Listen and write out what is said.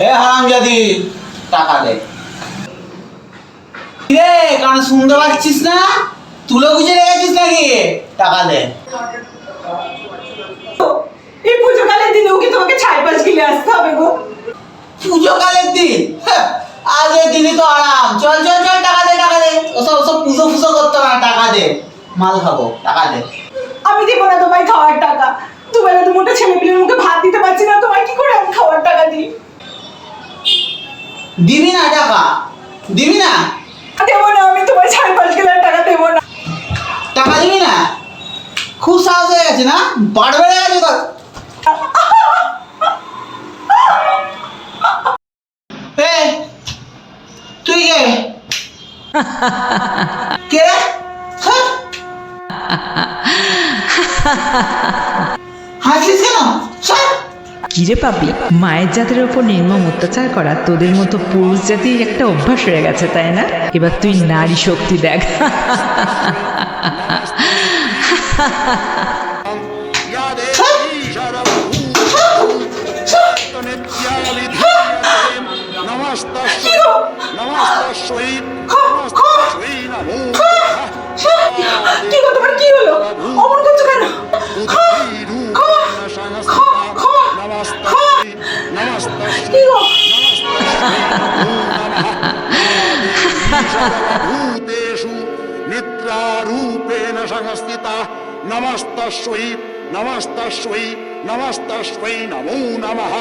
এ হারামজাদি, টাকা দে। রে কারণ শুনতে পাচ্ছিস না? তুলো গুজে রেখেছিস নাকি? টাকা দে। এই পুজোকালের দিনেও কি তোমাকে ছাই পাশ গিলে আসতে হবে গো? পুজোকালের দিন? আগের দিনই তো আরাম। চল চল চল, টাকা দে টাকা দে। ওসব ওসব পুজো ফুজো করতে হবে না, টাকা দে। মাল খাবো, টাকা দে। আমি দিব না তোমায় খাওয়ার টাকা। দুবেলা দুমুঠো ছেলে পিলের মুখে ভাত দিতে পারছি না, তোমায় কি করে আমি খাওয়ার টাকা দিই? দিবি না টাকা? দিবি না? দেবো না, আমি তোমার ছাই পাশ গিলার টাকা দেবো না। টাকা দিবি না? খুব সাহস হয়ে গেছে না? বাড় বেড়ে গেছে তোর। এ, তুই কে? কে? হ্যাঁ? হাসিস কেন? ছাড়। কিরে পাপি, মায়ের জাতির ওপর নির্মম অত্যাচার করা তোদের মতো পুরুষ জাতির একটা অভ্যাস হয়ে গেছে, তাই না? এবার তুই নারী শক্তি দেখ। কি গো, তোমার কি হলো? অমন করছো কেন? কি গো? निद्रारूपेण संस्थिता नमस्तस्यै नमस्तस्यै नमस्तस्यै नमो नमः।